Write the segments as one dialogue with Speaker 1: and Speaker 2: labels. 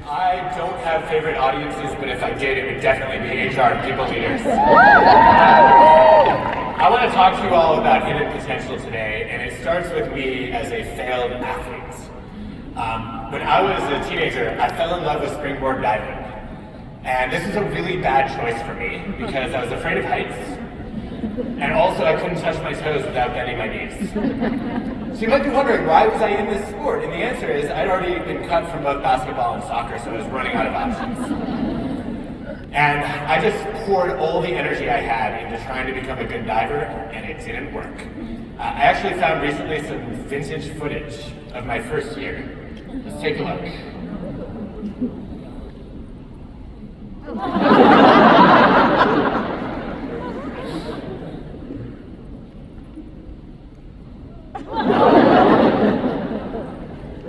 Speaker 1: I don't have favorite audiences, but if I did, it would definitely be HR and people leaders. I want to talk to you all about hidden potential today, and it starts with me as a failed athlete. When I was a teenager, I fell in love with springboard diving. And this was a really bad choice for me because I was afraid of heights, and also I couldn't touch my toes without bending my knees. So you might be wondering, why was I in this sport? And the answer is, I'd already been cut from both basketball and soccer, so I was running out of options. And I just poured all the energy I had into trying to become a good diver, and it didn't work. I actually found recently some vintage footage of my first year. Let's take a look.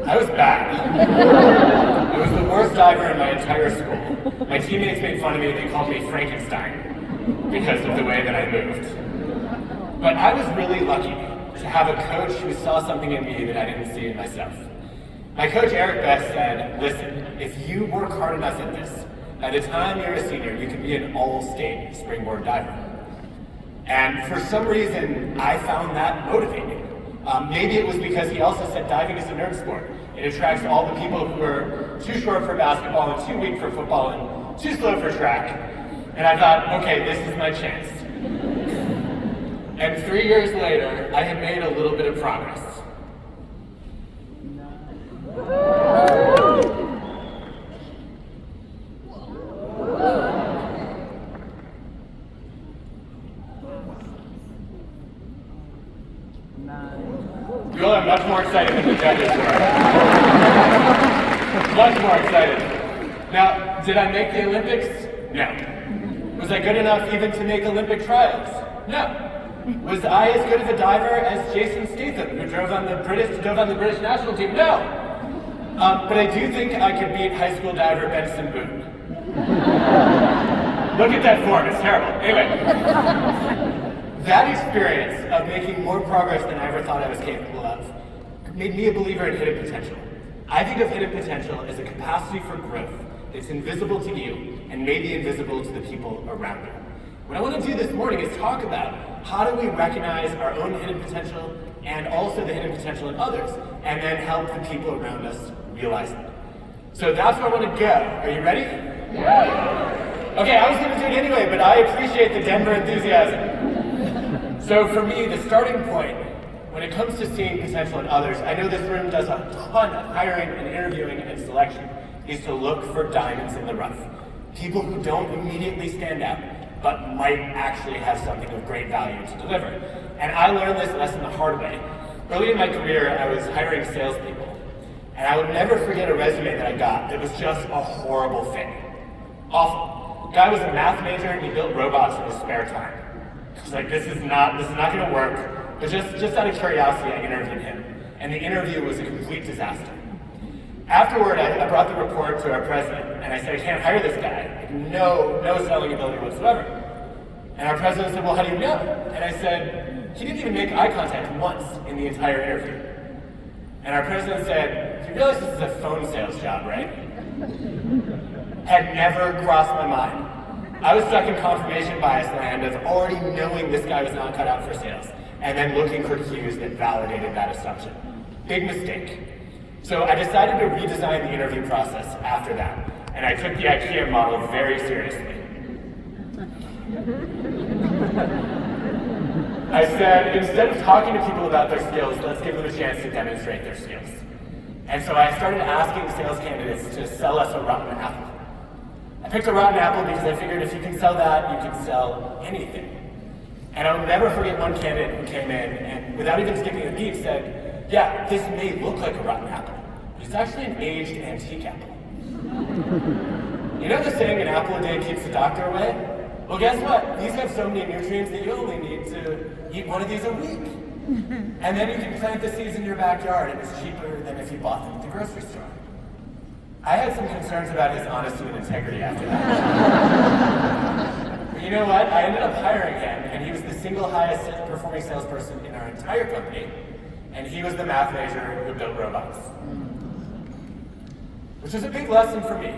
Speaker 1: I was bad. I was the worst diver in my entire school. My teammates made fun of me, they called me Frankenstein because of the way that I moved. But I was really lucky to have a coach who saw something in me that I didn't see in myself. My coach, Eric Best, said, listen, if you work hard enough at this, by the time you're a senior, you can be an all-state springboard diver. And for some reason, I found that motivating. Maybe it was because he also said diving is a nerd sport. It attracts all the people who are too short for basketball and too weak for football and too slow for track. And I thought, okay, this is my chance. And 3 years later, I had made a little bit of progress. You all are much more excited than the judges were. Much more excited. Now, did I make the Olympics? No. Was I good enough even to make Olympic trials? No. Was I as good of a diver as Jason Statham, who dove on the British national team? No. But I do think I could beat high school diver Benson Boone. Look at that form, it's terrible. Anyway. That experience of making more progress than I ever thought I was capable of made me a believer in hidden potential. I think of hidden potential as a capacity for growth that's invisible to you and maybe invisible to the people around you. What I want to do this morning is talk about how do we recognize our own hidden potential and also the hidden potential in others, and then help the people around us realize it. So that's where I want to go. Are you ready? Yeah. Okay, I was going to do it anyway, but I appreciate the Denver enthusiasm. So for me, the starting point, when it comes to seeing potential in others, I know this room does a ton of hiring and interviewing and selection, is to look for diamonds in the rough. People who don't immediately stand out, but might actually have something of great value to deliver. And I learned this lesson the hard way. Early in my career, I was hiring salespeople, and I would never forget a resume that I got that was just a horrible fit. Awful. The guy was a math major and he built robots in his spare time. I was like, this is not gonna work. But just out of curiosity, I interviewed him. And the interview was a complete disaster. Afterward, I brought the report to our president, and I said, I can't hire this guy. Like, no selling ability whatsoever. And our president said, well, how do you know? And I said, he didn't even make eye contact once in the entire interview. And our president said, you realize this is a phone sales job, right? Had never crossed my mind. I was stuck in confirmation bias land of already knowing this guy was not cut out for sales, and then looking for cues that validated that assumption. Big mistake. So I decided to redesign the interview process after that, and I took the IKEA model very seriously. I said, instead of talking to people about their skills, let's give them a chance to demonstrate their skills. And so I started asking sales candidates to sell us a rotten apple. I picked a rotten apple because I figured if you can sell that, you can sell anything. And I'll never forget one candidate who came in and, without even skipping a beat, said, yeah, this may look like a rotten apple, but it's actually an aged antique apple. You know the saying, an apple a day keeps the doctor away? Well, guess what? These have so many nutrients that you only need to eat one of these a week. And then you can plant the seeds in your backyard, and it's cheaper than if you bought them at the grocery store. I had some concerns about his honesty and integrity after that. But you know what? I ended up hiring him, and he was the single highest performing salesperson in our entire company, and he was the math major who built robots. which is a big lesson for me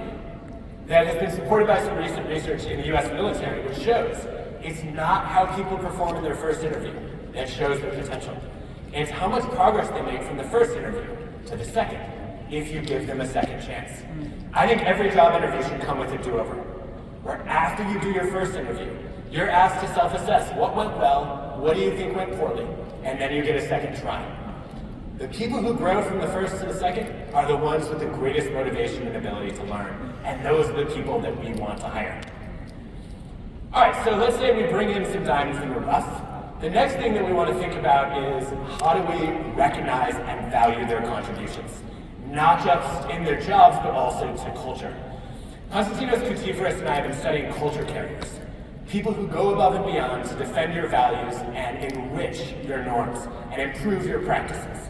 Speaker 1: that has been supported by some recent research in the US military, which shows it's not how people perform in their first interview that shows their potential. It's how much progress they make from the first interview to the second, if you give them a second chance. I think every job interview should come with a do-over, where after you do your first interview, you're asked to self-assess what went well, what do you think went poorly, and then you get a second try. The people who grow from the first to the second are the ones with the greatest motivation and ability to learn, and those are the people that we want to hire. All right, so let's say we bring in some diamonds and we're bust. The next thing that we want to think about is how do we recognize and value their contributions, not just in their jobs, but also to culture. Konstantinos Koutifouris and I have been studying culture carriers, people who go above and beyond to defend your values and enrich your norms and improve your practices.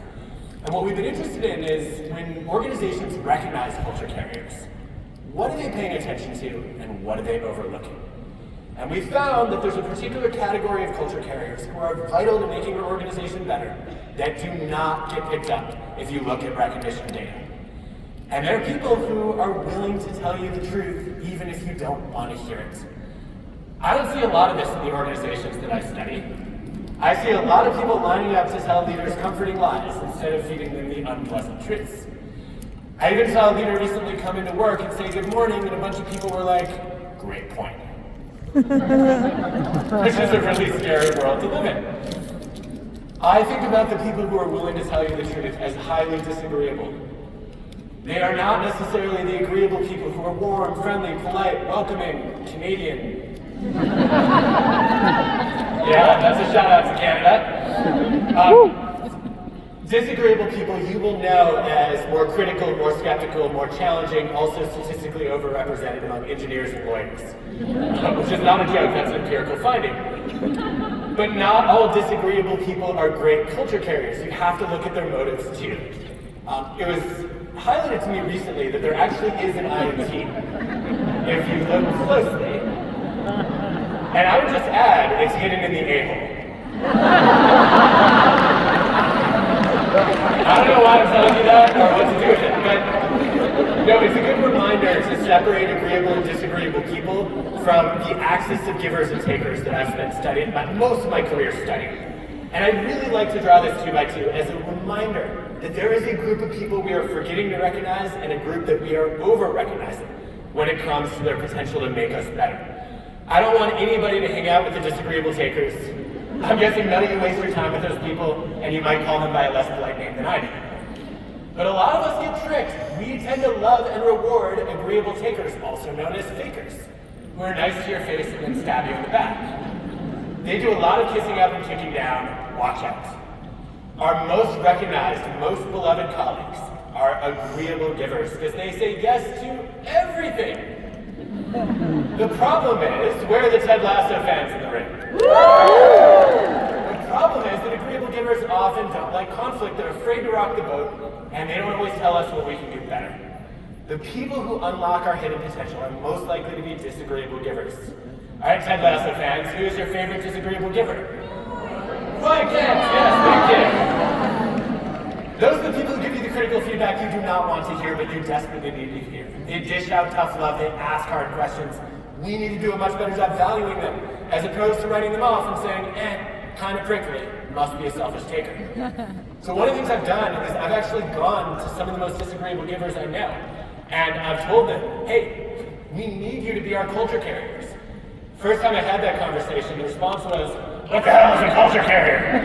Speaker 1: And what we've been interested in is when organizations recognize culture carriers, what are they paying attention to and what are they overlooking? And we found that there's a particular category of culture carriers who are vital to making your organization better that do not get picked up if you look at recognition data. And they're people who are willing to tell you the truth even if you don't want to hear it. I don't see a lot of this in the organizations that I study. I see a lot of people lining up to tell leaders comforting lies instead of feeding them the unpleasant truths. I even saw a leader recently come into work and say good morning, and a bunch of people were like, great point. Which is a really scary world to live in. I think about the people who are willing to tell you the truth as highly disagreeable. They are not necessarily the agreeable people who are warm, friendly, polite, welcoming, Canadian. Yeah, that's a shout out to Canada. Disagreeable people you will know as more critical, more skeptical, more challenging, also statistically overrepresented among engineers and lawyers. Which is not a joke, that's an empirical finding. But not all disagreeable people are great culture carriers. You have to look at their motives too. It was highlighted to me recently that there actually is an IoT, if you look closely. And I would just add, it's hidden in the a-hole. I don't know why I'm telling you that or what to do with it, but no, it's a good reminder to separate agreeable and disagreeable people from the axis of givers and takers that I've spent studying, most of my career studying. And I'd really like to draw this 2x2 as a reminder that there is a group of people we are forgetting to recognize and a group that we are over-recognizing when it comes to their potential to make us better. I don't want anybody to hang out with the disagreeable takers. I'm guessing none of you waste your time with those people, and you might call them by a less polite name than I do. But a lot of us get tricked. We tend to love and reward agreeable takers, also known as fakers, who are nice to your face and then stab you in the back. They do a lot of kissing up and kicking down. Watch out. Our most recognized, most beloved colleagues are agreeable givers because they say yes to everything. The problem is, where are the Ted Lasso fans in the ring? The problem is that agreeable givers often don't like conflict, they're afraid to rock the boat, and they don't always tell us what we can do better. The people who unlock our hidden potential are most likely to be disagreeable givers. All right, Ted Lasso fans, who is your favorite disagreeable giver? Ryan Kent, yes, thank you. Those are the people who give you the critical feedback you do not want to hear, but you desperately need to hear. They dish out tough love, they ask hard questions. We need to do a much better job valuing them, as opposed to writing them off and saying, kind of prickly, must be a selfish taker. So one of the things I've done is I've actually gone to some of the most disagreeable givers I know, and I've told them, hey, we need you to be our culture carriers. First time I had that conversation, the response was, what the hell is a culture carrier?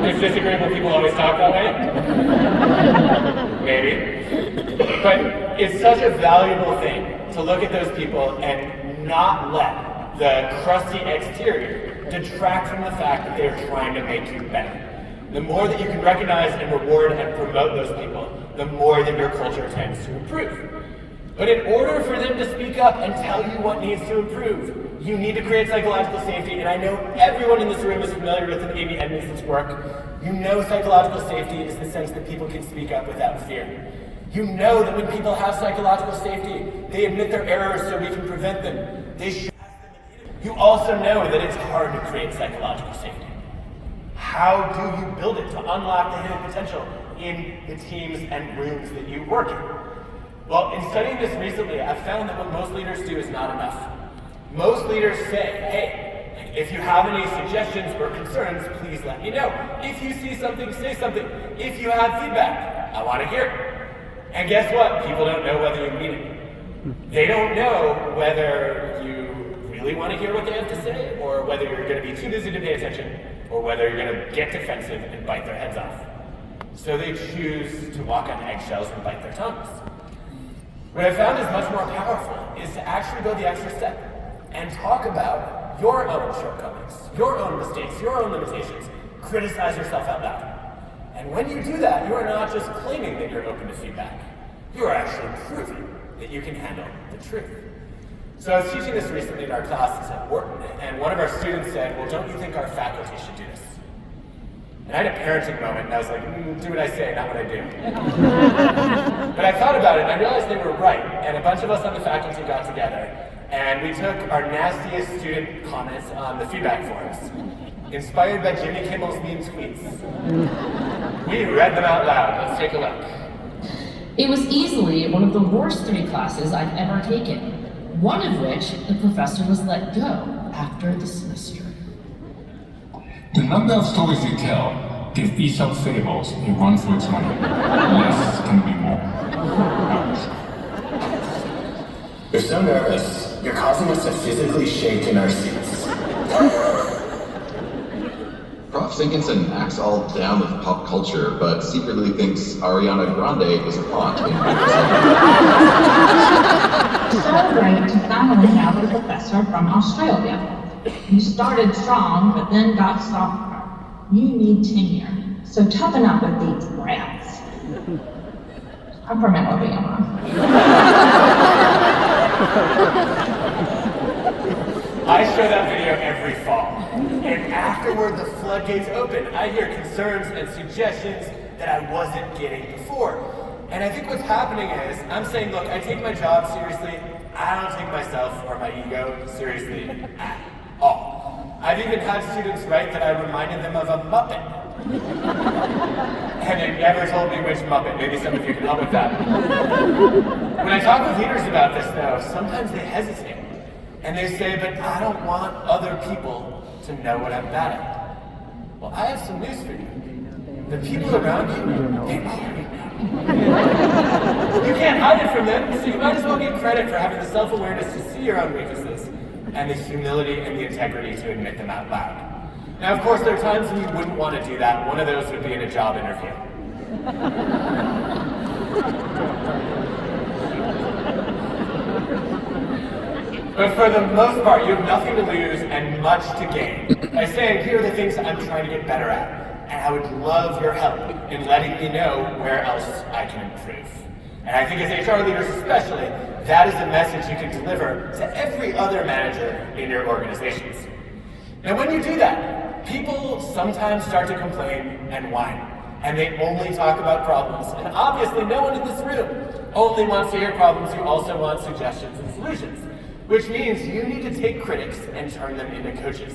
Speaker 1: Does disagreeable people always talk that way? Maybe. But it's such a valuable thing to look at those people and not let the crusty exterior detract from the fact that they're trying to make you better. The more that you can recognize and reward and promote those people, the more that your culture tends to improve. But in order for them to speak up and tell you what needs to improve, you need to create psychological safety, and I know everyone in this room is familiar with Amy Edmondson's work. You know psychological safety is the sense that people can speak up without fear. You know that when people have psychological safety, they admit their errors so we can prevent them. They should. You also know that it's hard to create psychological safety. How do you build it to unlock the hidden potential in the teams and rooms that you work in? Well, in studying this recently, I've found that what most leaders do is not enough. Most leaders say, hey, if you have any suggestions or concerns, please let me know. If you see something, say something. If you have feedback, I want to hear it. And guess what? People don't know whether you mean it. They don't know whether you really want to hear what they have to say, or whether you're going to be too busy to pay attention, or whether you're going to get defensive and bite their heads off. So they choose to walk on eggshells and bite their tongues. What I found is much more powerful is to actually go the extra step and talk about your own shortcomings, your own mistakes, your own limitations. Criticize yourself out loud. And when you do that, you are not just claiming that you're open to feedback. You are actually proving that you can handle the truth. So I was teaching this recently in our classes at Wharton, and one of our students said, well, don't you think our faculty should do this? And I had a parenting moment, and I was like, do what I say, not what I do. But I thought about it, and I realized they were right, and a bunch of us on the faculty got together, and we took our nastiest student comments on the feedback forums, inspired by Jimmy Kimmel's mean tweets. We read them out loud. Let's take a look.
Speaker 2: It was easily one of the worst 3 classes I've ever taken, one of which the professor was let go after the semester.
Speaker 3: The number of stories you tell give Aesop fables a run for its money. Less can be more.
Speaker 4: You're so nervous, you're causing us to physically shake in our seats.
Speaker 5: Prof. Sinkinson acts all down with pop culture, but secretly thinks Ariana Grande is hot in
Speaker 6: So great to finally have a professor from Australia. You started strong, but then got softer. You need tenure, so toughen up with these brats. I'm from Alabama.
Speaker 1: I show that video every fall, and afterward the floodgates open. I hear concerns and suggestions that I wasn't getting before. And I think what's happening is, I'm saying, look, I take my job seriously. I don't take myself or my ego seriously at all. I've even had students write that I reminded them of a Muppet. And they never told me which Muppet. Maybe some of you can help with that. When I talk with leaders about this, though, sometimes they hesitate. And they say, but I don't want other people to know what I'm bad at. Well, I have some news for you. The people around you, they already know. You can't hide it from them, so you might as well get credit for having the self-awareness to see your own weaknesses and the humility and the integrity to admit them out loud. Now, of course, there are times when you wouldn't want to do that. One of those would be in a job interview. But for the most part, you have nothing to lose and much to gain by saying, here are the things I'm trying to get better at, and I would love your help in letting me know where else I can improve. And I think as HR leaders especially, that is a message you can deliver to every other manager in your organizations. Now when you do that, people sometimes start to complain and whine, and they only talk about problems. And obviously no one in this room only wants to hear problems, you also want suggestions and solutions. Which means you need to take critics and turn them into coaches.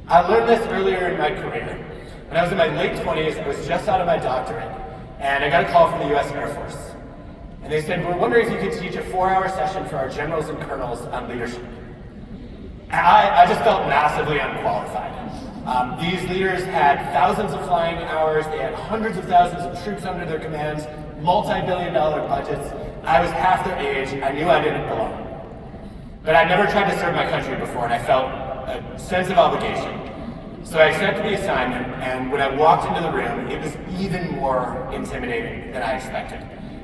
Speaker 1: I learned this earlier in my career. When I was in my late 20s, I was just out of my doctorate, and I got a call from the US Air Force. And they said, we're wondering if you could teach a 4-hour session for our generals and colonels on leadership. And I just felt massively unqualified. These leaders had thousands of flying hours, they had hundreds of thousands of troops under their commands, multi-billion-dollar budgets. I was half their age, I knew I didn't belong. But I'd never tried to serve my country before, and I felt a sense of obligation. So I accepted the assignment, and when I walked into the room, it was even more intimidating than I expected.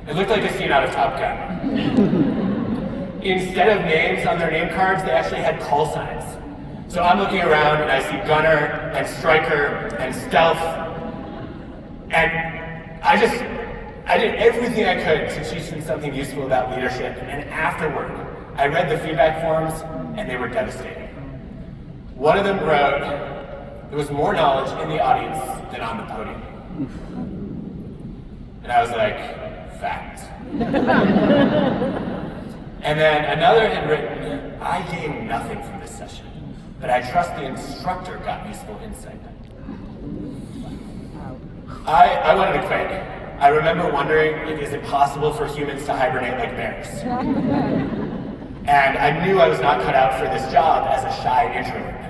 Speaker 1: It looked like a scene out of Top Gun. Instead of names on their name cards, they actually had call signs. So I'm looking around, and I see Gunner, and Striker, and Stealth, and I did everything I could to teach them something useful about leadership, and afterward, I read the feedback forms, and they were devastating. One of them wrote, there was more knowledge in the audience than on the podium. And I was like, fact. And then another had written, I gained nothing from this session, but I trust the instructor got useful insight. I wanted to quit. I remember wondering, is it possible for humans to hibernate like bears? And I knew I was not cut out for this job as a shy introvert.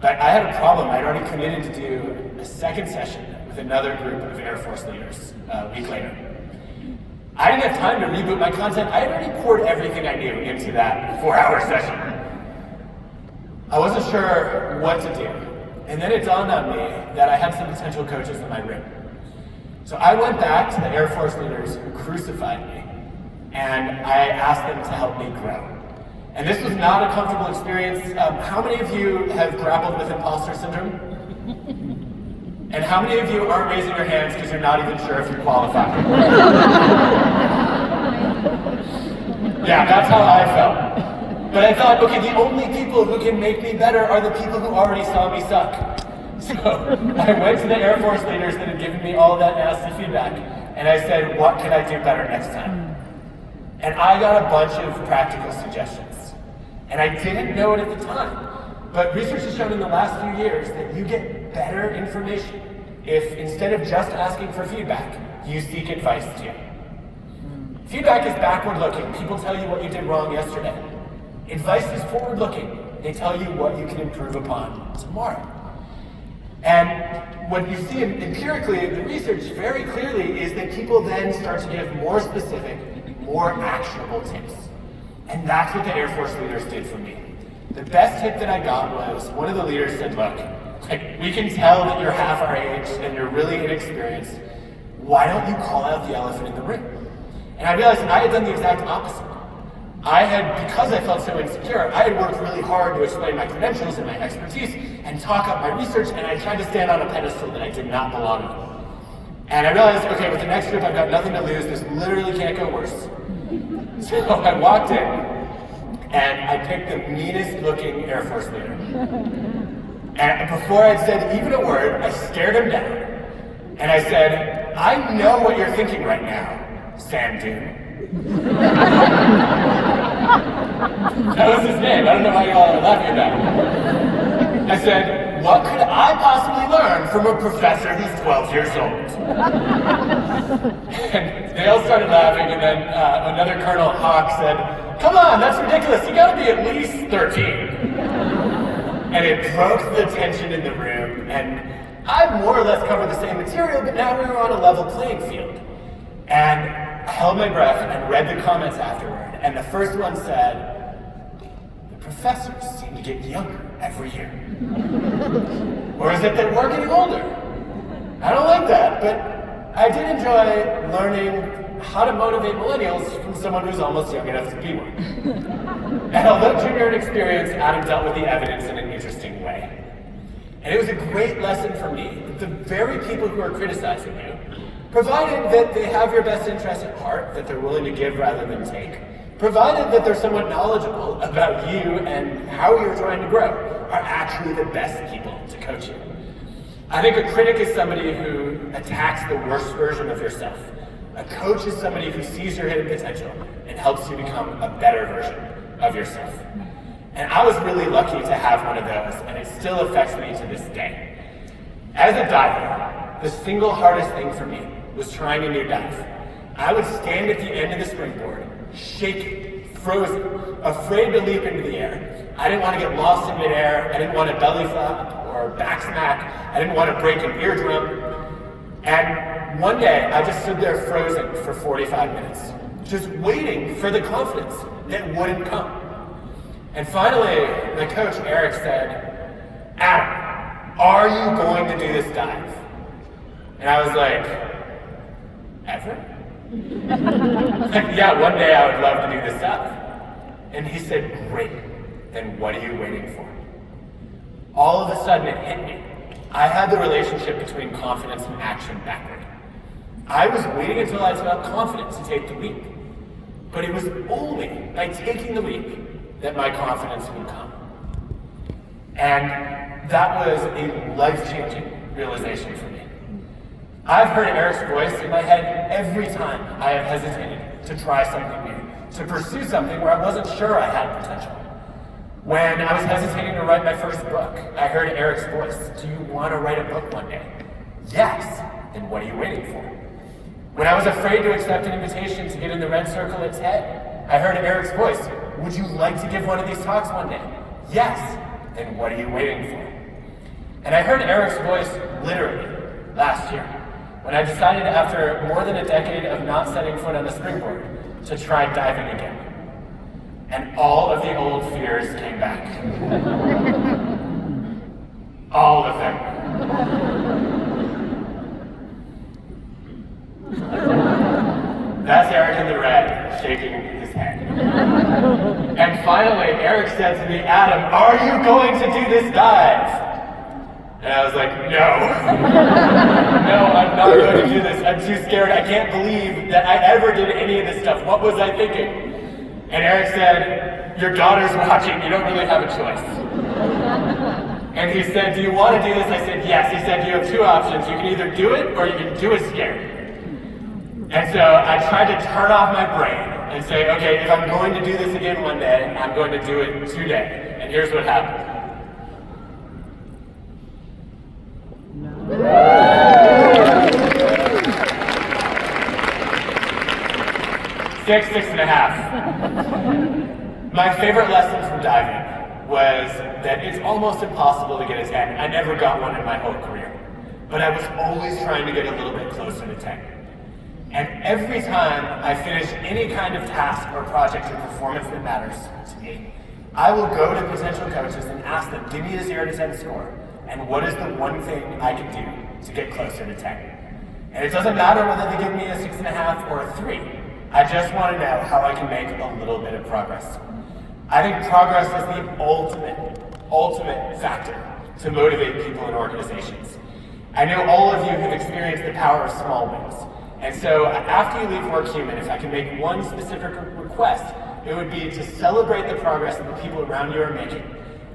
Speaker 1: But I had a problem. I'd already committed to do a second session with another group of Air Force leaders a week later. I didn't have time to reboot my content. I had already poured everything I knew into that 4-hour session. I wasn't sure what to do. And then it dawned on me that I had some potential coaches in my room. So I went back to the Air Force leaders who crucified me, and I asked them to help me grow. And this was not a comfortable experience. How many of you have grappled with imposter syndrome? And how many of you aren't raising your hands because you're not even sure if you qualify? Yeah, that's how I felt. But I thought, okay, the only people who can make me better are the people who already saw me suck. So I went to the Air Force leaders that had given me all that nasty feedback, and I said, what can I do better next time? And I got a bunch of practical suggestions. And I didn't know it at the time. But research has shown in the last few years that you get better information if, instead of just asking for feedback, you seek advice too. Feedback is backward-looking. People tell you what you did wrong yesterday. Advice is forward-looking. They tell you what you can improve upon tomorrow. And what you see empirically in the research very clearly is that people then start to give more specific, more actionable tips. And that's what the Air Force leaders did for me. The best tip that I got was, one of the leaders said, look, we can tell that you're half our age and you're really inexperienced. Why don't you call out the elephant in the room? And I realized I had done the exact opposite. Because I felt so insecure, I had worked really hard to explain my credentials and my expertise and talk up my research, and I tried to stand on a pedestal that I did not belong on. And I realized, okay, with the next group, I've got nothing to lose. This literally can't go worse. So I walked in, and I picked the meanest looking Air Force leader. And before I'd said even a word, I stared him down. And I said, I know what you're thinking right now, Sand Dune. That was his name. I don't know why you all are laughing at that. I said, what could I possibly learn from a professor who's 12 years old? And they all started laughing, and then another Colonel Hawk said, come on, that's ridiculous. You gotta be at least 13. And it broke the tension in the room, and I more or less covered the same material, but now we were on a level playing field. And I held my breath and read the comments afterward, and the first one said, the professors seem to get younger every year. Or is it that we're getting older? I don't like that, but I did enjoy learning how to motivate millennials from someone who's almost young enough to be one. And although junior in experience, Adam dealt with the evidence in an interesting way. And it was a great lesson for me that the very people who are criticizing you, provided that they have your best interests at heart, that they're willing to give rather than take, provided that they're somewhat knowledgeable about you and how you're trying to grow, are actually the best people to coach you. I think a critic is somebody who attacks the worst version of yourself. A coach is somebody who sees your hidden potential and helps you become a better version of yourself. And I was really lucky to have one of those, and it still affects me to this day. As a diver, the single hardest thing for me was trying a new dive. I would stand at the end of the springboard, shaking, frozen, afraid to leap into the air. I didn't want to get lost in midair. I didn't want to belly flop or back smack. I didn't want to break an eardrum. And one day, I just stood there frozen for 45 minutes, just waiting for the confidence that wouldn't come. And finally, my coach, Eric, said, Adam, are you going to do this dive? And I was like, ever? Yeah, one day I would love to do this dive. And he said, great, then what are you waiting for? All of a sudden it hit me. I had the relationship between confidence and action backward. I was waiting until I felt confident to take the leap. But it was only by taking the leap that my confidence would come. And that was a life-changing realization for me. I've heard Eric's voice in my head every time I have hesitated to try something new, to pursue something where I wasn't sure I had potential. When I was hesitating to write my first book, I heard Eric's voice, do you want to write a book one day? Yes, then what are you waiting for? When I was afraid to accept an invitation to get in the red circle at TED, I heard Eric's voice. Would you like to give one of these talks one day? Yes. Then what are you waiting for? And I heard Eric's voice literally last year, when I decided after more than a decade of not setting foot on the springboard to try diving again. And all of the old fears came back. All of them. That's Eric in the red, shaking his head. And finally, Eric said to me, Adam, are you going to do this dive? And I was like, no. No, I'm not going to do this. I'm too scared. I can't believe that I ever did any of this stuff. What was I thinking? And Eric said, your daughter's watching. You don't really have a choice. And he said, do you want to do this? I said, yes. He said, you have two options. You can either do it or you can do it scared. And so I tried to turn off my brain and say, okay, if I'm going to do this again one day, I'm going to do it today. And here's what happened. 6.5. My favorite lesson from diving was that it's almost impossible to get a 10. I never got one in my whole career. But I was always trying to get a little bit closer to 10. And every time I finish any kind of task or project or performance that matters to me, I will go to potential coaches and ask them, give me a 0 to 10 score. And what is the one thing I can do to get closer to 10? And it doesn't matter whether they give me a 6.5 or a 3. I just want to know how I can make a little bit of progress. I think progress is the ultimate factor to motivate people in organizations. I know all of you have experienced the power of small wins. And so after you leave Workhuman, if I can make one specific request, it would be to celebrate the progress that the people around you are making.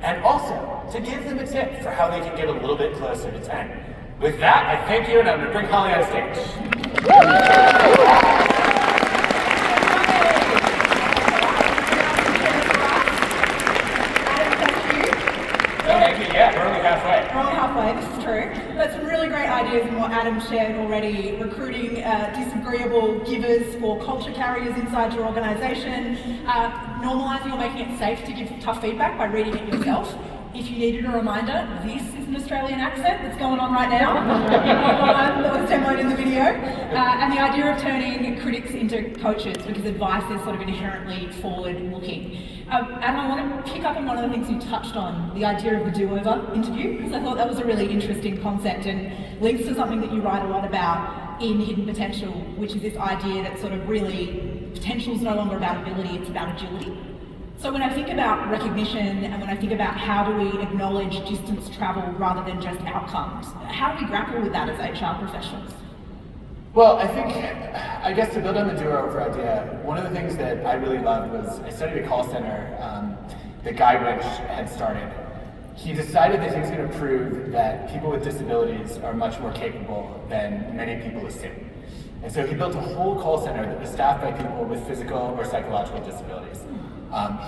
Speaker 1: And also to give them a tip for how they can get a little bit closer to 10. With that, I thank you, and I'm going to bring Holly on stage. Yeah, we're only halfway.
Speaker 7: We're only halfway, this is true. But some really great ideas in what Adam shared already. Recruiting disagreeable givers for culture carriers inside your organisation. Normalising or making it safe to give tough feedback by reading it yourself. If you needed a reminder, this is an Australian accent that's going on right now. That was demoed in the video. And the idea of turning critics into coaches, because advice is sort of inherently forward-looking. Adam, I want to pick up on one of the things you touched on, the idea of the do-over interview, because I thought that was a really interesting concept and links to something that you write a lot about in Hidden Potential, which is this idea that sort of really potential is no longer about ability, it's about agility. So when I think about recognition and when I think about how do we acknowledge distance travel rather than just outcomes, how do we grapple with that as HR professionals?
Speaker 1: Well, I guess to build on the do-over idea, one of the things that I really loved was I studied a call center that Guy Winch had started. He decided that he was going to prove that people with disabilities are much more capable than many people assume. And so he built a whole call center that was staffed by people with physical or psychological disabilities.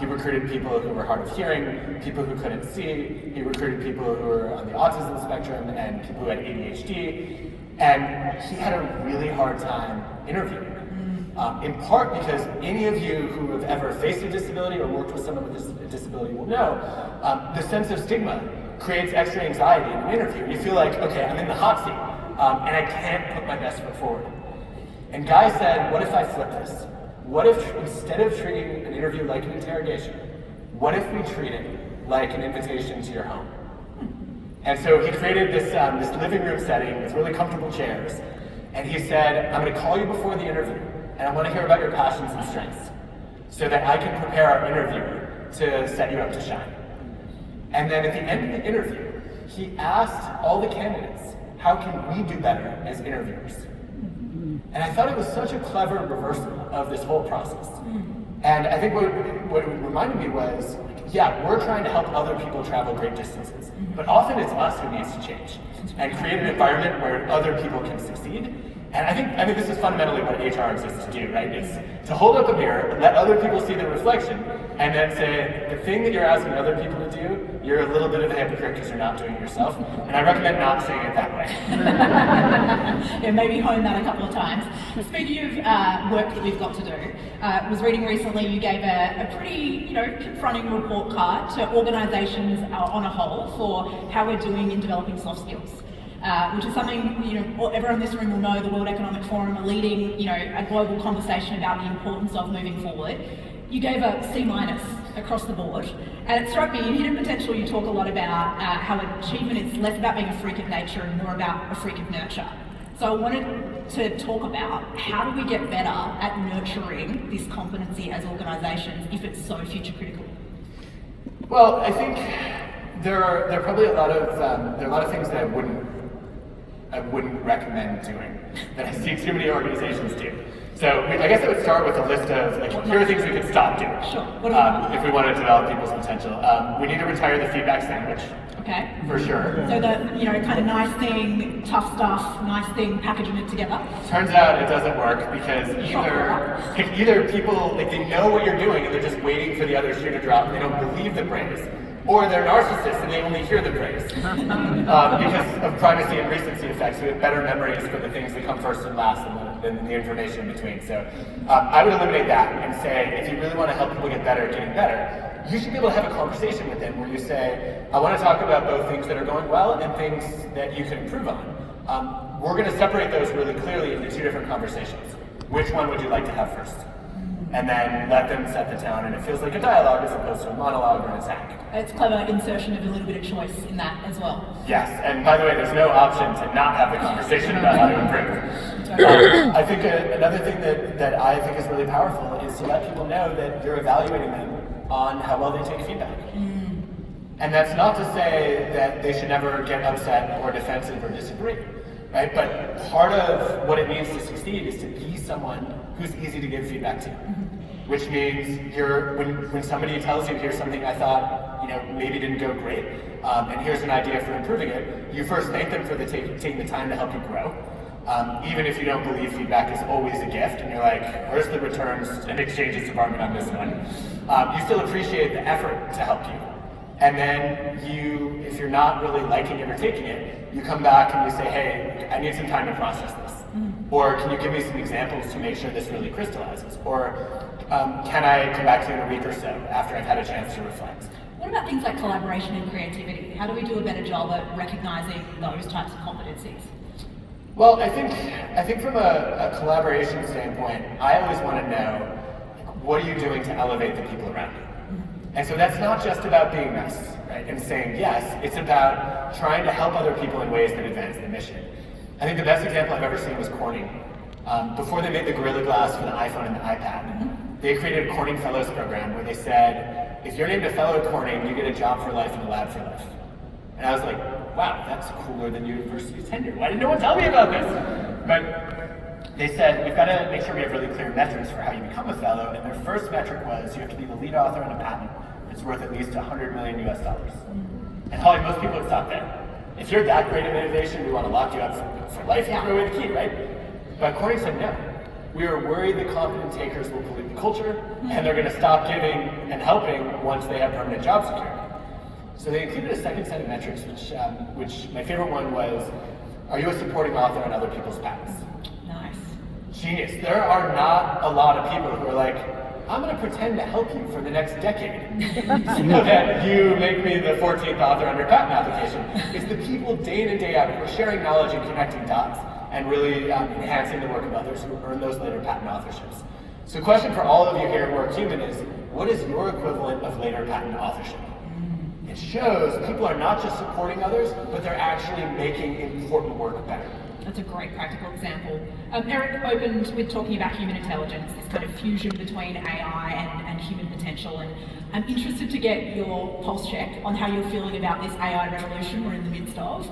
Speaker 1: He recruited people who were hard of hearing, people who couldn't see, he recruited people who were on the autism spectrum and people who had ADHD, and he had a really hard time interviewing them. In part because any of you who have ever faced a disability or worked with someone with a disability will know, the sense of stigma creates extra anxiety in an interview. You feel like, okay, I'm in the hot seat, and I can't put my best foot forward. And Guy said, what if I flip this? What if, instead of treating an interview like an interrogation, what if we treat it like an invitation to your home? And so he created this living room setting with really comfortable chairs. And he said, I'm going to call you before the interview, and I want to hear about your passions and strengths, so that I can prepare our interviewer to set you up to shine. And then at the end of the interview, he asked all the candidates, how can we do better as interviewers? And I thought it was such a clever reversal of this whole process. And I think what it reminded me was, yeah, we're trying to help other people travel great distances, but often it's us who needs to change and create an environment where other people can succeed. And I think this is fundamentally what HR exists to do, right? It's to hold up a mirror, let other people see the reflection, and then say, the thing that you're asking other people to do, you're a little bit of a hypocrite because you're not doing it yourself. And I recommend not saying it that way.
Speaker 7: Yeah, maybe hone that a couple of times. Speaking of work that we've got to do, was reading recently you gave a pretty, confronting report card to organisations on a whole for how we're doing in developing soft skills. Which is something, everyone in this room will know the World Economic Forum are leading, a global conversation about the importance of moving forward. You gave a C- across the board. And it struck me, in Hidden Potential, you talk a lot about how achievement is less about being a freak of nature and more about a freak of nurture. So I wanted to talk about how do we get better at nurturing this competency as organisations if it's so future critical?
Speaker 1: Well, I think there are probably a lot of things that I wouldn't recommend doing that I see too many organizations do. So I guess I would start with a list of here are things we could stop doing.
Speaker 7: Sure.
Speaker 1: If we want to develop people's potential. We need to retire the feedback sandwich.
Speaker 7: Okay.
Speaker 1: For sure.
Speaker 7: So the kind of nice thing, tough stuff, nice thing, packaging it together.
Speaker 1: Turns out it doesn't work because either people they know what you're doing and they're just waiting for the other shoe to drop and they don't believe the praise. Or they're narcissists and they only hear the praise. Because of privacy and recency effects, we have better memories for the things that come first and last than the information in between. So I would eliminate that and say, if you really want to help people get better at getting better, you should be able to have a conversation with them where you say, I want to talk about both things that are going well and things that you can improve on. We're going to separate those really clearly into two different conversations. Which one would you like to have first? And then let them set the tone, and it feels like a dialogue as opposed to a monologue or an attack.
Speaker 7: It's clever insertion of a little bit of choice in that as well.
Speaker 1: Yes, and by the way, there's no option to not have the conversation about how to improve. I think another thing that I think is really powerful is to let people know that you're evaluating them on how well they take feedback. And that's not to say that they should never get upset or defensive or disagree, right? But part of what it means to succeed is to be someone who's easy to give feedback to. Which means when somebody tells you, here's something I thought maybe didn't go great, and here's an idea for improving it, you first thank them for taking the time to help you grow. Even if you don't believe feedback is always a gift, and you're like, where's the returns and exchanges department on this one? You still appreciate the effort to help you. And then if you're not really liking it or taking it, you come back and you say, hey, I need some time to process this. Or can you give me some examples to make sure this really crystallizes? Or can I come back to you in a week or so after I've had a chance to reflect?
Speaker 7: What about things like collaboration and creativity? How do we do a better job at recognizing those types of competencies?
Speaker 1: Well, I think from a collaboration standpoint, I always want to know, what are you doing to elevate the people around you? And so that's not just about being nice, right, and saying yes, it's about trying to help other people in ways that advance the mission. I think the best example I've ever seen was Corning. Before they made the Gorilla Glass for the iPhone and the iPad, they created a Corning Fellows program where they said, if you're named a fellow at Corning, you get a job for life and a lab for life. And I was like, wow, that's cooler than university tenure. Why didn't no one tell me about this? But they said, we've got to make sure we have really clear metrics for how you become a fellow, and their first metric was you have to be the lead author on a patent that's worth at least $100 million US. And probably most people would stop there. If you're that great of innovation, we want to lock you up for life and throw away the key, right? But Corning said no. We are worried that competent takers will pollute the culture, and they're going to stop giving and helping once they have permanent job security. So they included a second set of metrics, which my favorite one was, are you a supporting author on other people's patents?
Speaker 7: Nice.
Speaker 1: Genius. There are not a lot of people who are like, I'm going to pretend to help you for the next decade so that you make me the 14th author on your patent application. It's the people day in and day out who are sharing knowledge and connecting dots and really enhancing the work of others who earn those later patent authorships. So the question for all of you here at Workhuman is, what is your equivalent of later patent authorship? It shows people are not just supporting others, but they're actually making important work better.
Speaker 7: That's a great practical example. Eric opened with talking about human intelligence, this kind of fusion between AI and human potential, and I'm interested to get your pulse check on how you're feeling about this AI revolution we're in the midst of.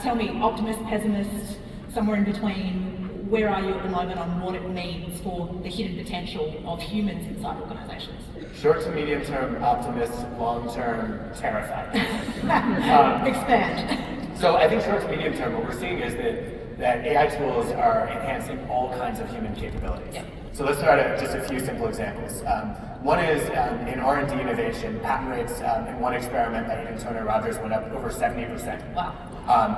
Speaker 7: Tell me, optimist, pessimist, somewhere in between, where are you at the moment on what it means for the hidden potential of humans inside organizations?
Speaker 1: Short to medium term, optimist, long term, terrified.
Speaker 7: Expand.
Speaker 1: So I think short to medium term, what we're seeing is that that AI tools are enhancing all kinds of human capabilities.
Speaker 2: Yeah.
Speaker 1: So let's start at just a few simple examples. One is in R&D innovation, patent rates in one experiment by Eden Turner Rogers went up over 70%.
Speaker 2: Wow.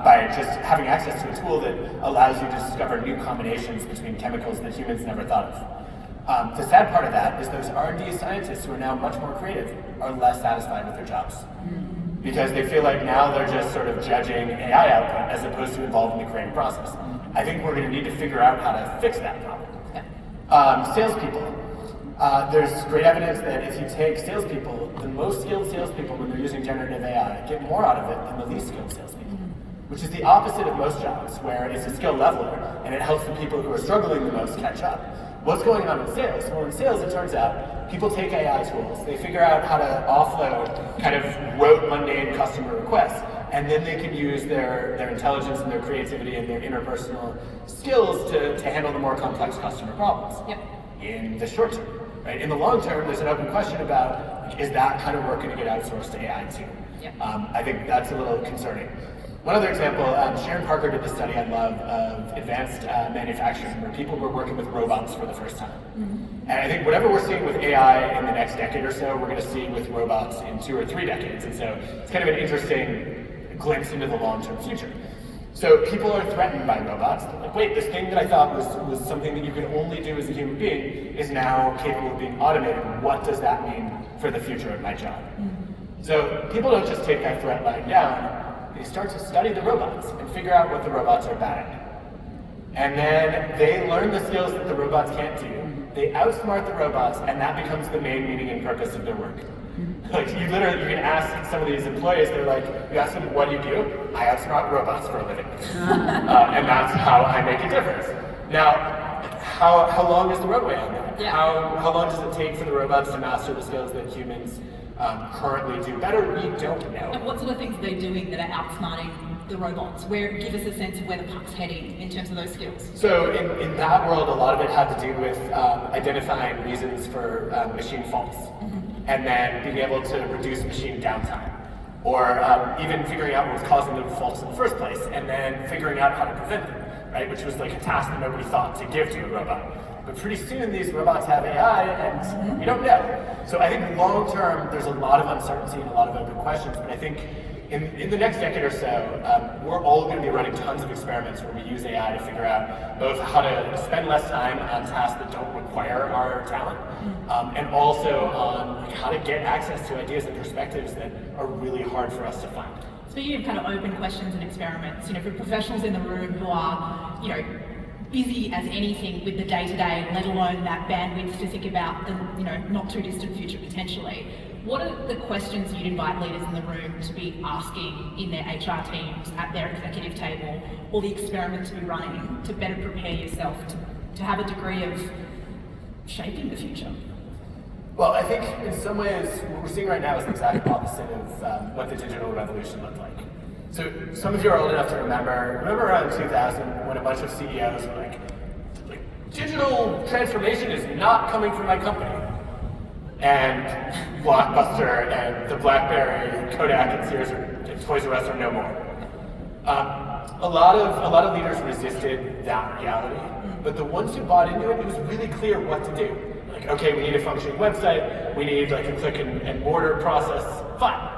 Speaker 1: By just having access to a tool that allows you to discover new combinations between chemicals that humans never thought of. The sad part of that is those R&D scientists who are now much more creative are less satisfied with their jobs. Because they feel like now they're just sort of judging AI output as opposed to involved in the creative process. I think we're going to need to figure out how to fix that problem. Salespeople. There's great evidence that if you take salespeople, the most skilled salespeople when they're using generative AI get more out of it than the least skilled salespeople, which is the opposite of most jobs, where it's a skill leveler and it helps the people who are struggling the most catch up. What's going on in sales? Well, in sales, it turns out people take AI tools, they figure out how to offload kind of rote, mundane customer requests, and then they can use their intelligence and their creativity and their interpersonal skills to handle the more complex customer problems.
Speaker 2: Yep.
Speaker 1: In the short term, right? In the long term, there's an open question about, is that kind of work going to get outsourced to AI too?
Speaker 2: Yep.
Speaker 1: I think that's a little concerning. One other example, Sharon Parker did the study I love of advanced manufacturing, where people were working with robots for the first time. And I think whatever we're seeing with AI in the next decade or so, we're going to see with robots in 2 or 3 decades. And so it's kind of an interesting glimpse into the long-term future. So people are threatened by robots. They're like, wait, this thing that I thought was something that you could only do as a human being is now capable of being automated. What does that mean for the future of my job? So people don't just take that threat lying down. They start to study the robots and figure out what the robots are bad at. And then they learn the skills that the robots can't do. They outsmart the robots, and that becomes the main meaning and purpose of their work. Like you can ask some of these employees, they're like, you ask them, what do you do? I outsmart robots for a living. And that's how I make a difference. Now, how long is the roadway on that?
Speaker 2: Yeah.
Speaker 1: How long does it take for the robots to master the skills that humans currently do better? We don't know.
Speaker 7: And what sort of things are they doing that are outsmarting the robots? Give us a sense of where the puck's heading in terms of those skills.
Speaker 1: So in that world, a lot of it had to do with identifying reasons for machine faults, and then being able to reduce machine downtime, or even figuring out what was causing the faults in the first place, and then figuring out how to prevent them, right? Which was like a task that nobody thought to give to a robot. But pretty soon these robots have AI, and we don't know. So I think long term, there's a lot of uncertainty and a lot of open questions, but I think in the next decade or so, we're all going to be running tons of experiments where we use AI to figure out both how to spend less time on tasks that don't require our talent, and also on how to get access to ideas and perspectives that are really hard for us to find.
Speaker 7: Speaking of kind of open questions and experiments, for professionals in the room who are, busy as anything with the day-to-day, let alone that bandwidth to think about the, not too distant future potentially, what are the questions you'd invite leaders in the room to be asking in their HR teams, at their executive table, or the experiment to be running to better prepare yourself to have a degree of shaping the future?
Speaker 1: Well, I think in some ways, what we're seeing right now is the exact opposite of what the digital revolution looked like. So some of you are old enough to remember around 2000 when a bunch of CEOs were like, digital transformation is not coming from my company. And Blockbuster and the BlackBerry, Kodak and Sears and Toys R Us are no more. A lot of leaders resisted that reality, but the ones who bought into it, it was really clear what to do. Like, okay, we need a functioning website, we need like a click and mortar process, fine.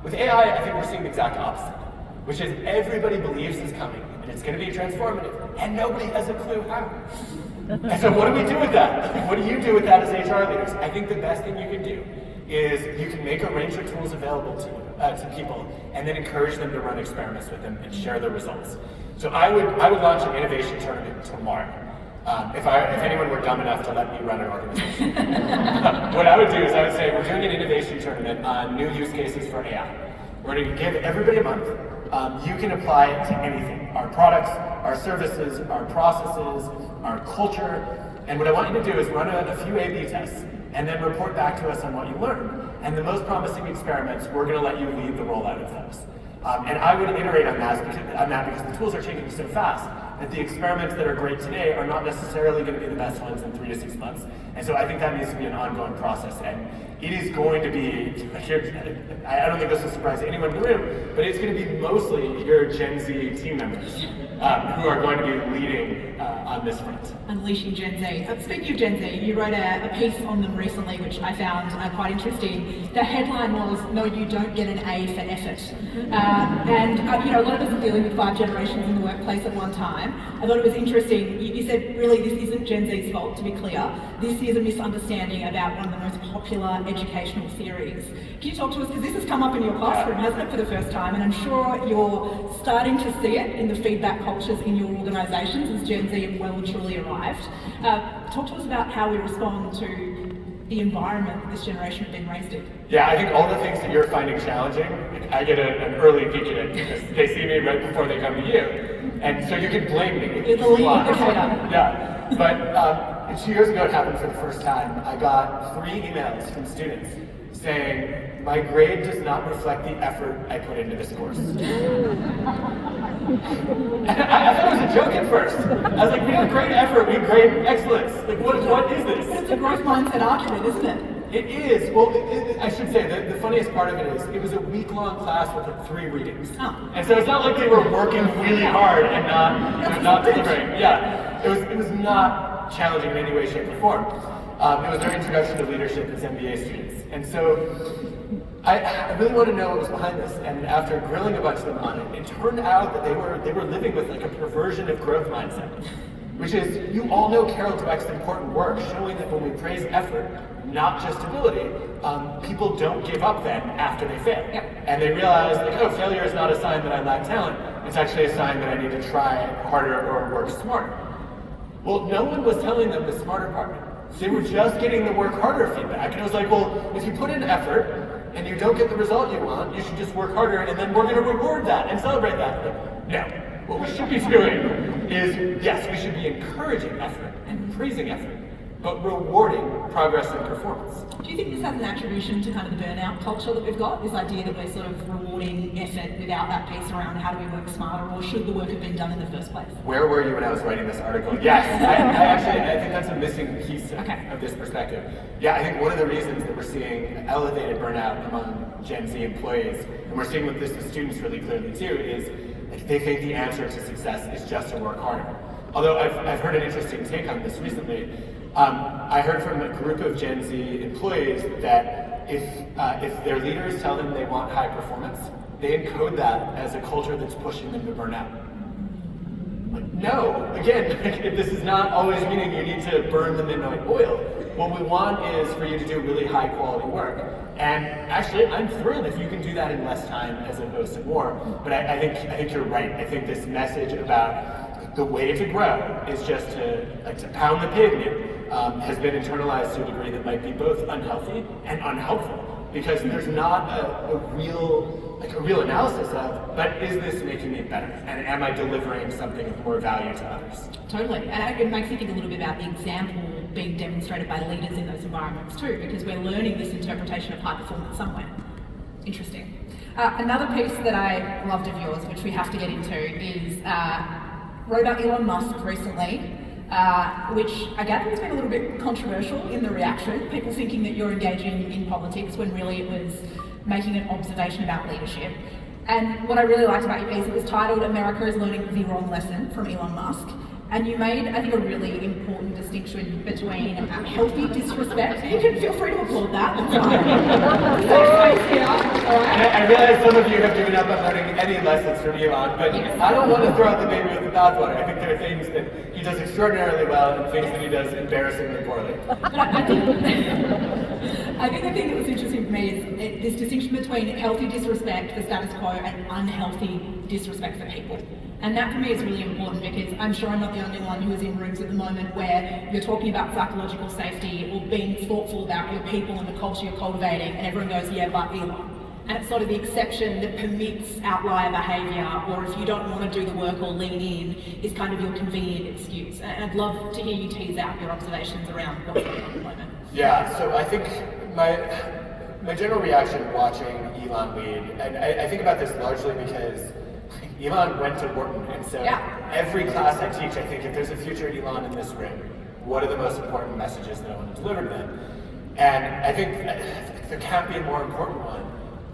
Speaker 1: With AI, I think we're seeing the exact opposite, which is everybody believes it's coming, and it's going to be transformative, and nobody has a clue how. And so what do we do with that? What do you do with that as HR leaders? I think the best thing you can do is you can make a range of tools available to people, and then encourage them to run experiments with them and share the results. So I would launch an innovation tournament tomorrow. If anyone were dumb enough to let me run an organization. What I would do is I would say, we're doing an innovation tournament on new use cases for AI. We're going to give everybody a month. You can apply it to anything. Our products, our services, our processes, our culture. And what I want you to do is run a few A/B tests and then report back to us on what you learned. And the most promising experiments, we're going to let you lead the rollout of those. And I would iterate on that because the tools are changing so fast that the experiments that are great today are not necessarily going to be the best ones in 3 to 6 months. And so I think that needs to be an ongoing process. And it is going to be, I don't think this will surprise anyone in the room, but it's going to be mostly your Gen Z team members who are going to be leading on this front.
Speaker 7: Unleashing Gen Z. Speaking of Gen Z, you wrote a piece on them recently, which I found quite interesting. The headline was, "No, you don't get an A for effort." And a lot of us are dealing with 5 generations in the workplace at one time. I thought it was interesting. You said, really, this isn't Gen Z's fault, to be clear. This is a misunderstanding about one of the most popular educational theories. Can you talk to us, because this has come up in your classroom, hasn't it, for the first time, and I'm sure you're starting to see it in the feedback cultures in your organisations as Gen Z have well and truly arrived. Talk to us about how we respond to the environment that this generation have been raised in.
Speaker 1: Yeah, I think all the things that you're finding challenging, I get an early peek at it because they see me right before they come to you. And so you can blame me.
Speaker 7: You're the lead indicator.
Speaker 1: Yeah, but 2 years ago it happened for the first time. I got 3 emails from students saying, "My grade does not reflect the effort I put into this course." I thought it was a joke at first. I was like, we have great effort, we grade excellence. Like, what is this?
Speaker 7: But it's a growth mindset argument, isn't it?
Speaker 1: It is. Well, I should say that the funniest part of it is it was a week-long class with like 3 readings.
Speaker 7: Oh.
Speaker 1: And so it's not like they were working really hard and not delivering. Yeah, it was not challenging in any way, shape, or form. It was their introduction to leadership as MBA students. And so I really want to know what was behind this. And after grilling a bunch of them on it, it turned out that they were living with like a perversion of growth mindset, which is, you all know Carol Dweck's important work showing that when we praise effort, not just ability, people don't give up then after they fail.
Speaker 7: Yep.
Speaker 1: And they realize, like, oh, failure is not a sign that I lack talent. It's actually a sign that I need to try harder or work smarter. Well, no one was telling them the smarter part. They were just getting the work harder feedback. And it was like, well, if you put in effort and you don't get the result you want, you should just work harder and then we're going to reward that and celebrate that. Like, no. What we should be doing is, yes, we should be encouraging effort and praising effort, but rewarding progress and performance.
Speaker 7: Do you think this has an attribution to kind of the burnout culture that we've got? This idea that we're sort of rewarding effort without that piece around how do we work smarter, or should the work have been done in the first place?
Speaker 1: Where were you when I was writing this article? Yes, I think that's a missing piece of this perspective. Yeah, I think one of the reasons that we're seeing elevated burnout among Gen Z employees, and we're seeing with this with students really clearly too, is like, they think the answer to success is just to work harder. Although I've heard an interesting take on this recently. I heard from a group of Gen Z employees that if their leaders tell them they want high performance, they encode that as a culture that's pushing them to burn out. Like, no, again, this is not always meaning you need to burn the midnight oil. What we want is for you to do really high quality work. And actually, I'm thrilled if you can do that in less time as opposed to more. But I think you're right. I think this message about the way to grow is just to pound the pavement has been internalized to a degree that might be both unhealthy and unhelpful, because there's not a real analysis of, but is this making me better? And am I delivering something of more value to others?
Speaker 7: Totally. And it makes me think a little bit about the example being demonstrated by leaders in those environments too, because we're learning this interpretation of high performance somewhere. Interesting. Another piece that I loved of yours, which we have to get into, is wrote about Elon Musk recently, which I gather has been a little bit controversial in the reaction, people thinking that you're engaging in politics when really it was making an observation about leadership. And what I really liked about your piece, it was titled "America is Learning the Wrong Lesson from Elon Musk." And you made, I think, a really important distinction between healthy disrespect. You can feel free to applaud that. That's fine. Safe space here. All right.
Speaker 1: I realize some of you have given up on learning any lessons from Elon, but
Speaker 7: Yes.
Speaker 1: I don't want to throw out the baby with the bathwater. I think there are things that he does extraordinarily well and things that he does embarrassingly poorly.
Speaker 7: But I think the thing that was interesting for me is this distinction between healthy disrespect for status quo and unhealthy disrespect for people. And that for me is really important, because I'm sure I'm not the only one who is in rooms at the moment where you're talking about psychological safety or being thoughtful about your people and the culture you're cultivating, and everyone goes, yeah, but Elon. And it's sort of the exception that permits outlier behaviour, or if you don't want to do the work or lean in, is kind of your convenient excuse. And I'd love to hear you tease out your observations around what's going on at the moment.
Speaker 1: Yeah, so I think my general reaction watching Elon lead, and I think about this largely because Elon went to Wharton, and so every class I teach, I think if there's a future Elon in this room, what are the most important messages that I want to deliver to them? And I think there can't be a more important one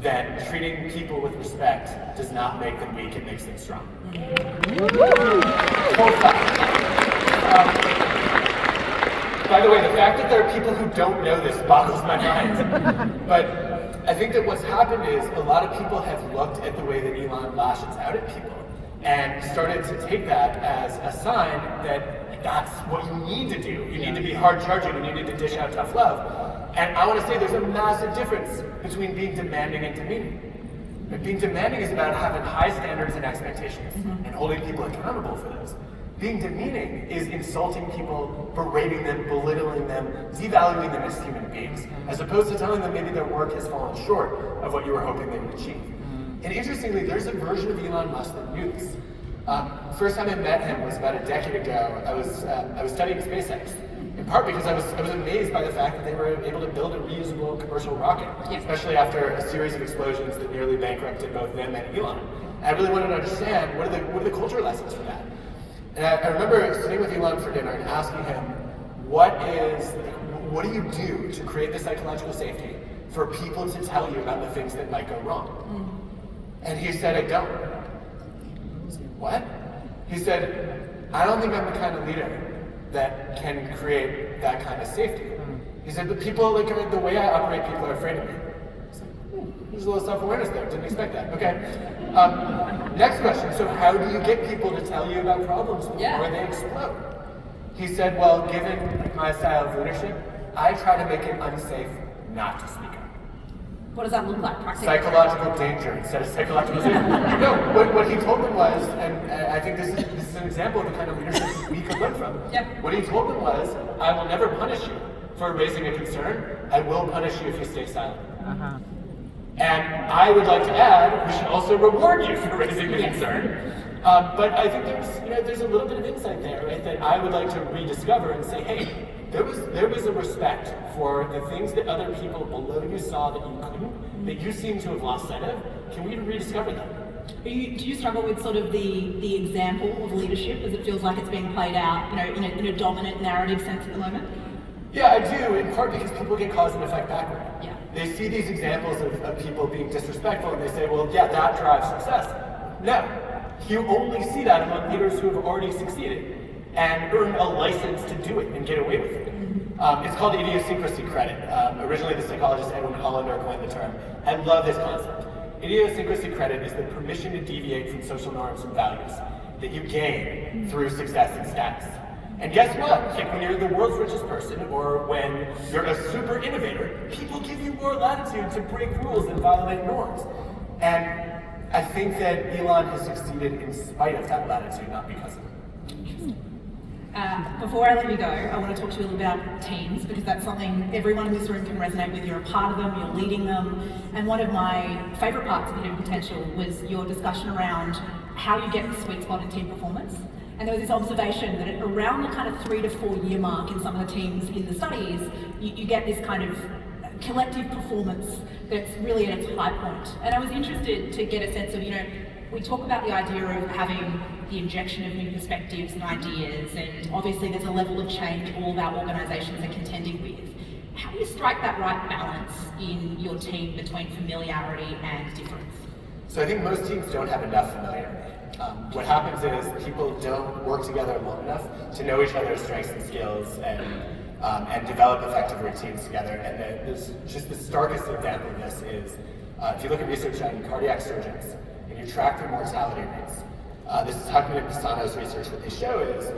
Speaker 1: than treating people with respect does not make them weak, it makes them strong. Full stop. By the way, the fact that there are people who don't know this boggles my mind. But I think that what's happened is a lot of people have looked at the way that Elon lashes out at people and started to take that as a sign that that's what you need to do. You need to be hard charging, you need to dish out tough love. And I want to say there's a massive difference between being demanding and demeaning. But being demanding is about having high standards and expectations and holding people accountable for those. Being demeaning is insulting people, berating them, belittling them, devaluing them as human beings, as opposed to telling them maybe their work has fallen short of what you were hoping they would achieve. And interestingly, there's a version of Elon Musk that knew this. First time I met him was about a decade ago. I was studying SpaceX, in part because I was amazed by the fact that they were able to build a reusable commercial rocket, especially after a series of explosions that nearly bankrupted both them and Elon. I really wanted to understand what are the cultural lessons from that. And I remember sitting with Elon for dinner and asking him, what do you do to create the psychological safety for people to tell you about the things that might go wrong? And he said, I don't. I said, what? He said, I don't think I'm the kind of leader that can create that kind of safety. He said, but people, like the way I operate, people are afraid of me. I said, there's a little self-awareness there, didn't expect that, okay. Next question, so how do you get people to tell you about problems before they explode? He said, well, given my style of leadership, I try to make it unsafe not to speak up.
Speaker 7: What does that look like practically?
Speaker 1: Psychological danger instead of psychological safety. No, what he told them was, and I think this is an example of the kind of leadership we could learn from. What he told them was, I will never punish you for raising a concern. I will punish you if you stay silent. And I would like to add, we should also reward you for raising the concern. But I think there's a little bit of insight there, right? That I would like to rediscover and say, hey, there was a respect for the things that other people below you saw that you couldn't, that you seem to have lost sight of. Can we rediscover them?
Speaker 7: Do you struggle with sort of the example of leadership as it feels like it's being played out, in a dominant narrative sense at the moment?
Speaker 1: Yeah, I do, in part because people get cause and effect backward. They see these examples of people being disrespectful and they say, well, yeah, that drives success. No, you only see that among leaders who have already succeeded and earned a license to do it and get away with it. It's called idiosyncrasy credit. Originally, the psychologist Edwin Hollander coined the term. I love this concept. Idiosyncrasy credit is the permission to deviate from social norms and values that you gain through success and status. And guess what? Like when you're the world's richest person or when you're a super innovator, people give you more latitude to break rules and violate norms. And I think that Elon has succeeded in spite of that latitude, not because of it.
Speaker 7: Before I let you go, I want to talk to you a little bit about teams, because that's something everyone in this room can resonate with. You're a part of them, you're leading them. And one of my favorite parts of Hidden Potential was your discussion around how you get the sweet spot in team performance. And there was this observation that around the kind of 3 to 4 year mark in some of the teams in the studies, you get this kind of collective performance that's really at its high point. And I was interested to get a sense of, we talk about the idea of having the injection of new perspectives and ideas, and obviously there's a level of change all of our organisations are contending with. How do you strike that right balance in your team between familiarity and difference?
Speaker 1: So I think most teams don't have enough familiarity. What happens is people don't work together long enough to know each other's strengths and skills and develop effective routines together. And the starkest example of this is if you look at research on cardiac surgeons and you track their mortality rates. This is Huckman and Pisano's research. What they show is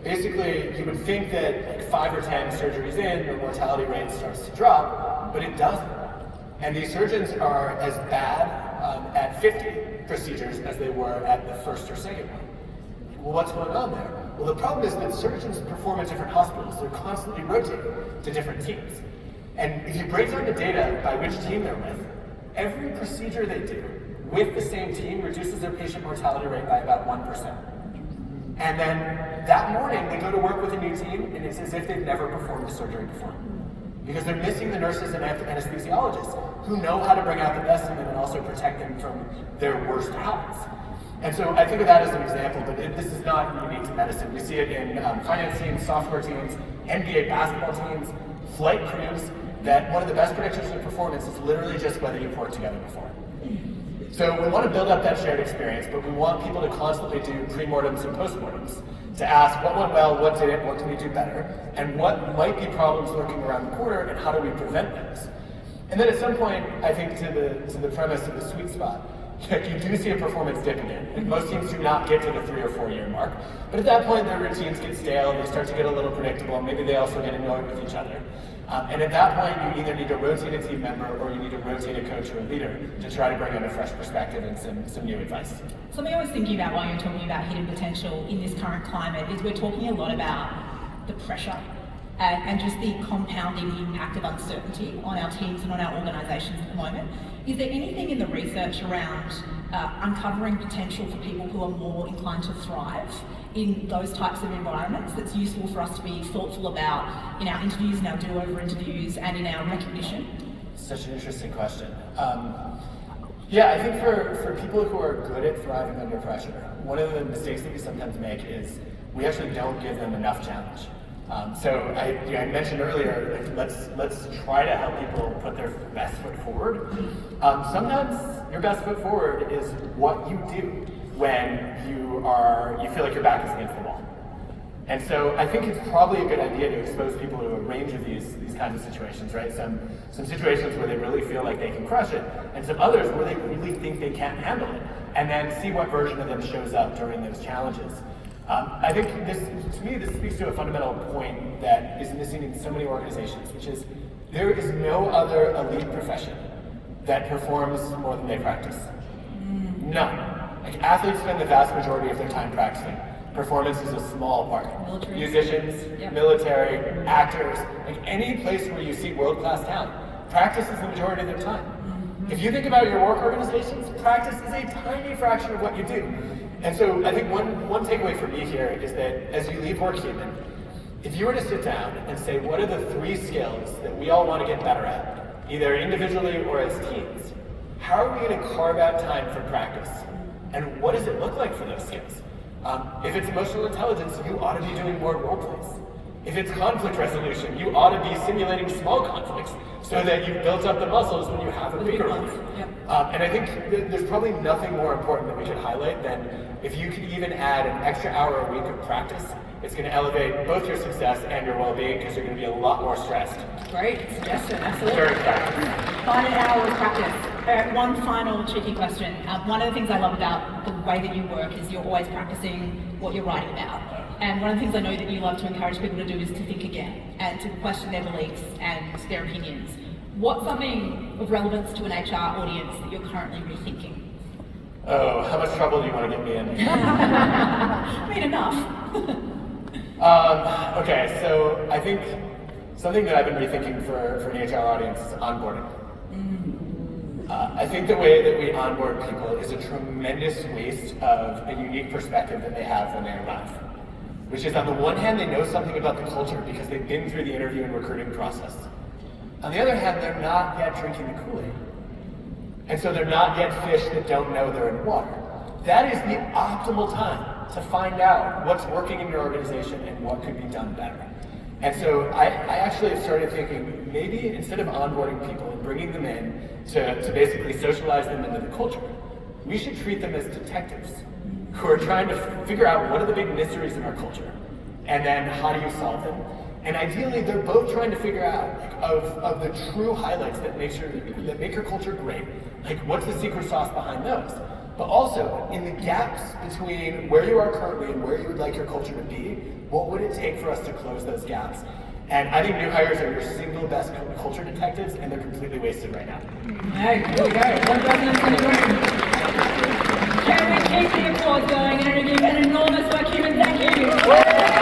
Speaker 1: basically you would think that like 5 or 10 surgeries in, the mortality rate starts to drop, but it doesn't. And these surgeons are as bad at 50 procedures as they were at the first or second one. Well, what's going on there? Well, the problem is that surgeons perform at different hospitals. They're constantly rotating to different teams. And if you break down the data by which team they're with, every procedure they do with the same team reduces their patient mortality rate by about 1%. And then that morning, they go to work with a new team, and it's as if they've never performed the surgery before. Because they're missing the nurses and anesthesiologists who know how to bring out the best in them and also protect them from their worst habits. And so I think of that as an example, but this is not unique to medicine. We see it in finance teams, software teams, NBA basketball teams, flight crews, that one of the best predictors of performance is literally just whether you've worked together before. So we want to build up that shared experience, but we want people to constantly do pre-mortems and post-mortems to ask what went well, what didn't, what can we do better, and what might be problems lurking around the corner, and how do we prevent those. And then at some point, I think to the premise of the sweet spot, you do see a performance dip again, and most teams do not get to the 3 or 4 year mark. But at that point, their routines get stale, they start to get a little predictable, and maybe they also get annoyed with each other. And at that point, you either need to rotate a team member or you need to rotate a coach or a leader to try to bring in a fresh perspective and some new advice.
Speaker 7: Something I was thinking about while you're talking about hidden potential in this current climate is we're talking a lot about the pressure and just the compounding impact of uncertainty on our teams and on our organisations at the moment. Is there anything in the research around uncovering potential for people who are more inclined to thrive in those types of environments that's useful for us to be thoughtful about in our interviews, in our do-over interviews, and in our recognition?
Speaker 1: Such an interesting question. Yeah, I think for people who are good at thriving under pressure, one of the mistakes that we sometimes make is we actually don't give them enough challenge. So I mentioned earlier, let's try to help people put their best foot forward. Sometimes your best foot forward is what you do when you feel like your back is against the wall. And so I think it's probably a good idea to expose people to a range of these kinds of situations, right? Some situations where they really feel like they can crush it, and some others where they really think they can't handle it, and then see what version of them shows up during those challenges. I think this speaks to a fundamental point that is missing in so many organizations, which is there is no other elite profession that performs more than they practice. None. Like athletes spend the vast majority of their time practicing. Performance is a small part.
Speaker 7: Military.
Speaker 1: Musicians,
Speaker 7: Yep.
Speaker 1: military, actors, like any place where you see world-class talent, practice is the majority of their time. If you think about your work organizations, practice is a tiny fraction of what you do. And so I think one takeaway for me here is that as you leave Workhuman, if you were to sit down and say, what are the 3 skills that we all want to get better at, either individually or as teams, how are we going to carve out time for practice? And what does it look like for those skills? If it's emotional intelligence, you ought to be doing more role plays. If it's conflict resolution, you ought to be simulating small conflicts so that you've built up the muscles when you have a bigger one.
Speaker 7: Yep.
Speaker 1: And I think there's probably nothing more important that we could highlight than if you could even add an extra hour a week of practice, it's going to elevate both your success and your well-being because you're going to be a lot more stressed.
Speaker 7: Great suggestion, absolutely.
Speaker 1: During practice.
Speaker 7: Find an hour of practice. One final cheeky question. One of the things I love about the way that you work is you're always practicing what you're writing about. And one of the things I know that you love to encourage people to do is to think again and to question their beliefs and their opinions. What's something of relevance to an HR audience that you're currently rethinking?
Speaker 1: Oh, how much trouble do you want to get me in?
Speaker 7: I mean, enough.
Speaker 1: Okay, so I think something that I've been rethinking for an HR audience is onboarding. I think the way that we onboard people is a tremendous waste of a unique perspective that they have when they arrive. Which is, on the one hand, they know something about the culture because they've been through the interview and recruiting process. On the other hand, they're not yet drinking the Kool-Aid. And so they're not yet fish that don't know they're in water. That is the optimal time to find out what's working in your organization and what could be done better. And so I actually have started thinking maybe instead of onboarding people and bringing them in to basically socialize them into the culture, we should treat them as detectives who are trying to figure out what are the big mysteries in our culture and then how do you solve them. And ideally, they're both trying to figure out of the true highlights that make your culture great. Like, what's the secret sauce behind those? But also, in the gaps between where you are currently and where you would like your culture to be, what would it take for us to close those gaps? And I think new hires are your single best culture detectives, and they're completely wasted right now.
Speaker 7: Hey, here we go. One person in the room. Can we keep the applause going and give an enormous Workhuman thank you?